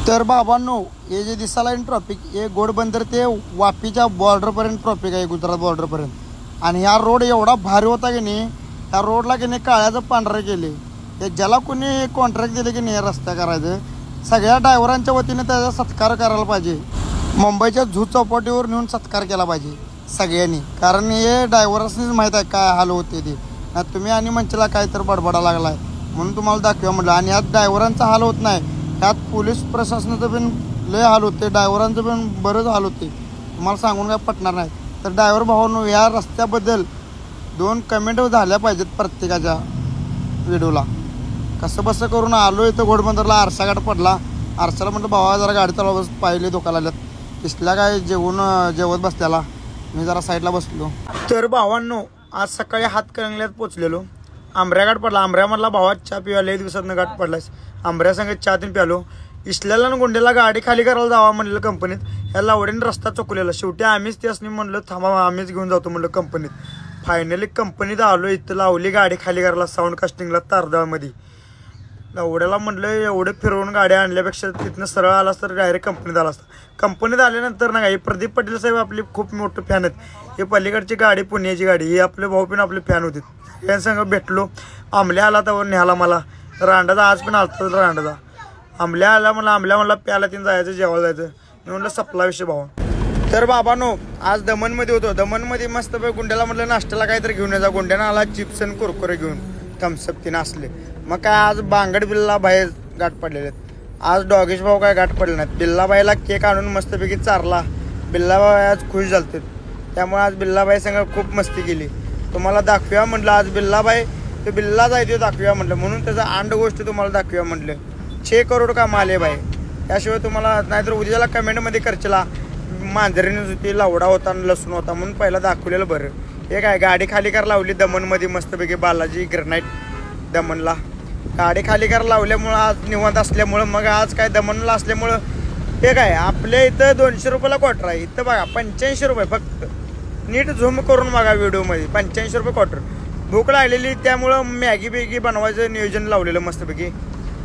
तर बाबांनो, हे जे दिसायला ट्रॉफिक हे घोडबंदर ते वापीच्या बॉर्डरपर्यंत ट्रॉफिक आहे, गुजरात बॉर्डरपर्यंत. आणि ह्या रोड एवढा भारी होता की नाही, ह्या रोडला की नाही काळ्याचं पांढरं केले. ते ज्याला कोणी कॉन्ट्रॅक्ट दिले की नाही रस्ता करायचं, सगळ्या ड्रायव्हरांच्या वतीने त्याचा सत्कार करायला पाहिजे. मुंबईच्या झू चौपाटीवर नेऊन सत्कार केला पाहिजे सगळ्यांनी. कारण हे ड्रायव्हर्सनीच माहीत आहे काय हाल होते ते. तुम्ही आणि मंचला काय तर बडबडा लागलाय म्हणून तुम्हाला दाखवा म्हटलं. आणि यात ड्रायव्हरांचा हाल होत नाही, त्यात पोलीस प्रशासनाचं पण लय हाल होते, ड्रायव्हरांचं पण बरंच हाल होते. तुम्हाला सांगून काय पटणार नाही. तर ड्रायव्हर भावांनो, या रस्त्याबद्दल 2 कमेंट झाल्या पाहिजेत प्रत्येकाच्या व्हिडिओला. कसं बसं करून आलो इथं घोडबंदरला, आरसा पडला. आरशाला म्हटलं भावा जरा गाडी चालवा, पाहिले धोका लागल्यात. तिसल्या काय जेवत बसल्याला, मी जरा साईडला बसलो. तर भावांनो, आज सकाळी हातकणंगल्यात पोचलेलो. आंब्र्या घाट पडला. आंब्र्यामधला भावात चहा पिवा, लई दिवसातनं घाट पडलास. आंब्र्या संगत चहा तीन प्यालो. इस्ल्याला गोंड्याला गाडी खाली करायला जावा म्हणलं कंपनीत. ह्या लावड्याने रस्ता चुकलेला. शेवटी आम्हीच त्यासनी म्हणलं थांबा, आम्हीच घेऊन जातो म्हणलं कंपनीत. फायनली कंपनीत आलो. इथं लावली गाडी खाली करायला साऊंड कास्टिंगला तारदाळमध्ये. लावड्याला म्हटलं एवढं फिरवून गाड्या आणल्यापेक्षा तिथनं सरळ आला तर डायरेक्ट कंपनीत आला असता. कंपनीत आल्यानंतर ना, हे प्रदीप पाटील साहेब आपले खूप मोठे फॅन आहेत. हे पलीकडची गाडी पुण्याची गाडी, ही आपले भाऊ पण आपले फॅन होते. यांसंग भेटलो. आंबल्या आला तर न्याला मला रांडाचा, आज पण आलता रांडाचा. आंबल्या आला मला, आंबल्या म्हणला प्याला तीन जायचं, जेवायला जायचं. मी म्हणलं सपला विषय भावा. तर बाबांनो, आज दमनमध्ये होतो. दमनमध्ये मस्त गुंड्याला म्हटलं नाश्त्याला काहीतरी घेऊन यायचा. गुंड्यानं आला चिप्स आणि कुरकुरे घेऊन, थम्सअप तीन असले. मग काय आज बांगड बिल्ला बाहेर गाठ पडलेले आहेत. आज डॉगेश भाऊ काय गाठ पडले नाहीत. बिल्लाबाईला केक आणून मस्तपैकी चारला. बिल्लाबाई आज खुश झालते, त्यामुळे आज बिल्लाबाई संग खूप मस्ती केली. तुम्हाला दाखवूया म्हटलं आज बिल्लाबाई, तो बिल्ला जायचे दाखवूया म्हटलं, म्हणून त्याचा अंड गोष्ट तुम्हाला दाखवूया म्हटलं. 6 करोड का माले बाई. त्याशिवाय तुम्हाला नाहीतर उद्याला कमेंटमध्ये करचला मांजरीने होती, लावडा होता आणि लसूण होता म्हणून पहिला दाखवलेलं बरं. हे काय गाडी खाली करायला लावली दमनमध्ये मस्तपैकी. बालाजी ग्रनाईट दमनला गाडी खाली करायला लावल्यामुळं आज निवांत असल्यामुळं, मग आज काय दमनला असल्यामुळं हे काय आपल्या इथं 200 रुपयाला क्वार्टर आहे. इथं बघा 85 रुपये फक्त. नीट झूम करून बघा व्हिडिओमध्ये, 85 रुपये क्वार्टर. भूक लागलेली त्यामुळं मॅगी बेगी बनवायचं नियोजन लावलेलं मस्तपैकी.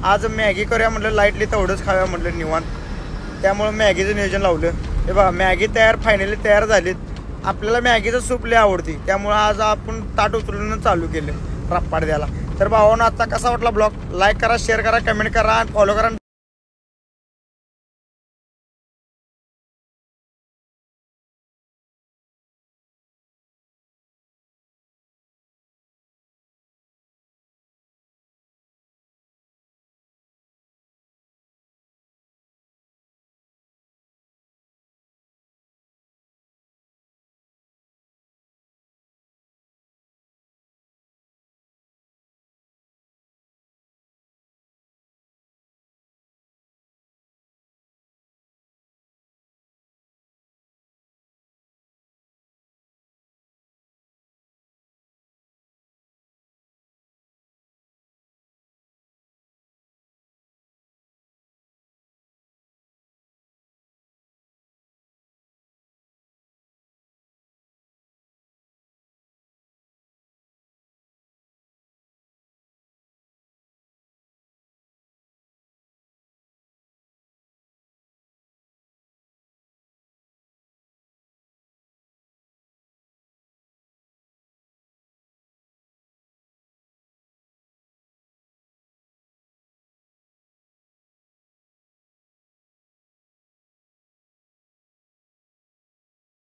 आज मॅगी करूया म्हटलं, लाईटली तेवढंच खाऊया म्हटलं निवांत, त्यामुळं मॅगीचं नियोजन लावलं. हे बघा मॅगी तयार, फायनली तयार झालीत. आपल्याला मॅगीचं सूप लय आवडते, त्यामुळं आज आपण ताट उचलून चालू केलं रप्पाड द्यायला. तर भावांनो, आजचा कसा वाटला ब्लॉग, लाईक करा, शेअर करा, कमेंट करा आणि फॉलो करा.